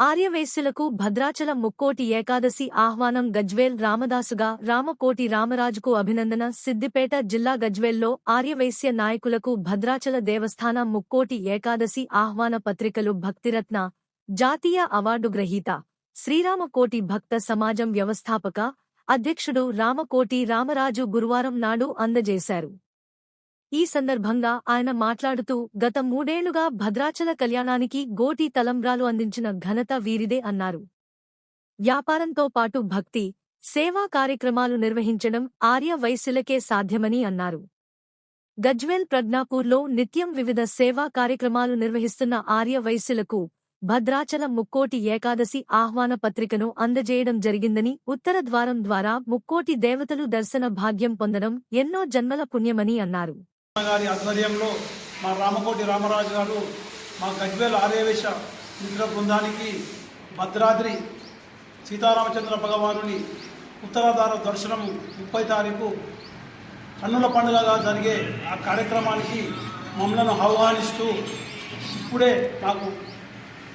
ఆర్యవైశ్యులకు భద్రాచలం ముక్కోటి ఏకాదశి ఆహ్వానం. గజ్వేల్ రామదాసుగా రామకోటి రామరాజుకు అభినందన. సిద్దిపేట జిల్లా గజ్వేల్లో ఆర్యవైశ్య నాయకులకు భద్రాచల దేవస్థానం ముక్కోటి ఏకాదశి ఆహ్వాన పత్రికలు భక్తిరత్న జాతీయ అవార్డు గ్రహీత శ్రీరామకోటి భక్త సమాజం వ్యవస్థాపక అధ్యక్షుడు రామకోటి రామరాజు గురువారం నాడు అందజేశారు. ఈ సందర్భంగా ఆయన మాట్లాడుతూ గత 3 ఏళ్లుగా భద్రాచల కళ్యాణానికి గోటి తలంబ్రాలు అందించిన ఘనత వీరిదే అన్నారు. వ్యాపారంతో పాటు భక్తి, సేవా కార్యక్రమాలు నిర్వహించడం ఆర్య వైశ్యులకే సాధ్యమని అన్నారు. గజ్వేల్ ప్రజ్ఞాపూర్లో నిత్యం వివిధ సేవా కార్యక్రమాలు నిర్వహిస్తున్న ఆర్య వైశ్యులకు భద్రాచలం ముక్కోటి ఏకాదశి ఆహ్వాన పత్రికను అందజేయడం జరిగిందని, ఉత్తర ద్వారం ద్వారా ముక్కోటి దేవతలు దర్శన భాగ్యం పొందడం ఎన్నో జన్మల పుణ్యమని అన్నారు. గారి ఆధ్వర్యంలో మా రామకోటి రామరాజు గారు మా గజ్వేల్ ఆర్యవేశ మిత్ర బృందానికి భద్రాద్రి సీతారామచంద్ర భగవానుని ఉత్తరాధార దర్శనం 30 తారీఖు కన్నుల పండుగగా జరిగే ఆ కార్యక్రమానికి మమ్మలను ఆహ్వానిస్తూ ఇప్పుడే నాకు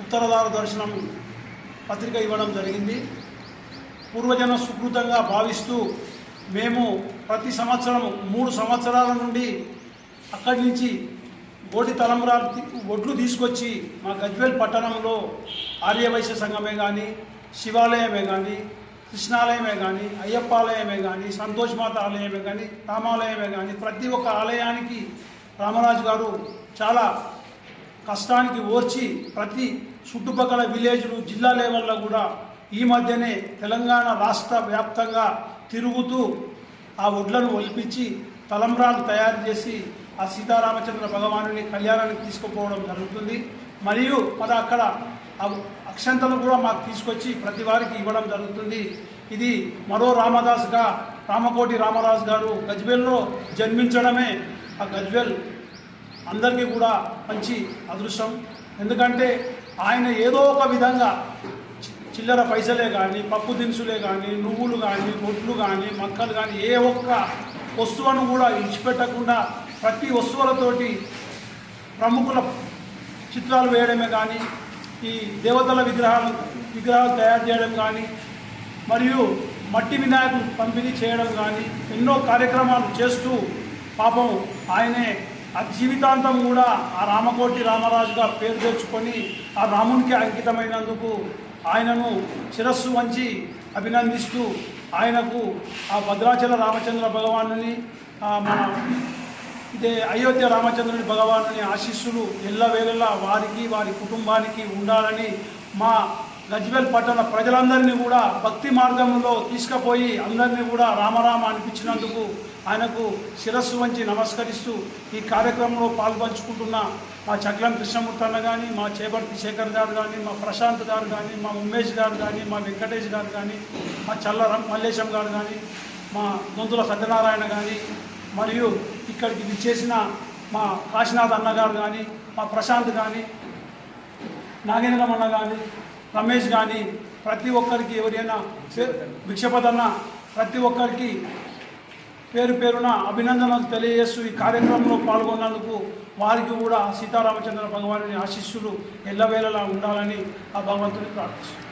ఉత్తరాధార దర్శనం పత్రిక ఇవ్వడం జరిగింది. పూర్వజన సుకృతంగా భావిస్తూ మేము ప్రతి సంవత్సరం 3 సంవత్సరాల నుండి అక్కడి నుంచి గోటి తలంబ్రాలు ఒడ్లు తీసుకొచ్చి మా గజ్వేల్ పట్టణంలో ఆర్యవైశ్య సంఘమే కానీ, శివాలయమే కానీ, కృష్ణాలయమే కానీ, అయ్యప్పాలయమే కానీ, సంతోష్మాత ఆలయమే కానీ, రామాలయమే కానీ ప్రతి ఒక్క ఆలయానికి రామరాజు గారు చాలా కష్టానికి ఓర్చి ప్రతి చుట్టుపక్కల విలేజ్లు జిల్లా లెవెల్లో కూడా ఈ మధ్యనే తెలంగాణ రాష్ట్ర వ్యాప్తంగా తిరుగుతూ ఆ ఒడ్లను ఒలిపించి తలంబ్రాలు తయారు చేసి ఆ సీతారామచంద్ర భగవానుని కళ్యాణానికి తీసుకుపోవడం జరుగుతుంది. మరియు మరి అక్కడ అక్షంతలు కూడా మాకు తీసుకొచ్చి ప్రతి వారికి ఇవ్వడం జరుగుతుంది. ఇది మరో రామదాస్గా రామకోటి రామరాజు గారు గజ్వేల్లో జన్మించడమే ఆ గజ్వేల్ అందరికీ కూడా మంచి అదృష్టం. ఎందుకంటే ఆయన ఏదో ఒక విధంగా చిల్లర పైసలే కానీ, పప్పు దినుసులే కానీ, నువ్వులు కానీ, ఒడ్లు కానీ, మక్కలు కానీ ఏ ఒక్క వస్తువును కూడా ఇడిచిపెట్టకుండా ప్రతి వస్తువులతోటి ప్రముఖుల చిత్రాలు వేయడమే కానీ, ఈ దేవతల విగ్రహాలు తయారు చేయడం కానీ, మరియు మట్టి వినాయకులు పంపిణీ చేయడం కానీ ఎన్నో కార్యక్రమాలు చేస్తూ పాపం ఆయనే ఆ జీవితాంతం కూడా ఆ రామకోటి రామరాజుగా పేరు తెచ్చుకొని ఆ రామునికి అంకితమైనందుకు ఆయనను శిరస్సు వంచి అభినందిస్తూ ఆయనకు ఆ భద్రాచల రామచంద్ర భగవానుని మన ఇదే అయోధ్య రామచంద్రుని భగవానుని ఆశీస్సులు ఎల్లవేళలా వారికి వారి కుటుంబానికి ఉండాలని మా గజ్వేల్ పట్టణ ప్రజలందరినీ కూడా భక్తి మార్గంలో తీసుకుపోయి అందరినీ కూడా రామరామ అనిపించినందుకు ఆయనకు శిరస్సు వంచి నమస్కరిస్తూ ఈ కార్యక్రమంలో పాల్పంచుకుంటున్న మా చక్లం కృష్ణమూర్తి అన్న కానీ, మా చేపర్తి శేఖర్ గారు కానీ, మా ప్రశాంత్ గారు కానీ, మా ఉమేష్ గారు కానీ, మా వెంకటేష్ గారు కానీ, మా చల్ల మల్లేశం గారు కానీ, మా దొంతుల సత్యనారాయణ కానీ, మరియు ఇక్కడికి విచ్చేసిన మా కాశీనాథ్ అన్న గారు కానీ, మా ప్రశాంత్ కానీ, నాగేంద్రం అన్న కానీ, రమేష్ కానీ ప్రతి ఒక్కరికి ఎవరైనా భిక్షపదన్న ప్రతి ఒక్కరికి పేరు పేరున అభినందనలు తెలియజేస్తూ ఈ కార్యక్రమంలో పాల్గొన్నందుకు వారికి కూడా సీతారామచంద్ర భగవానుని ఆశీస్సులు ఎల్లవేళలా ఉండాలని ఆ భగవంతుని ప్రార్థిస్తున్నాను.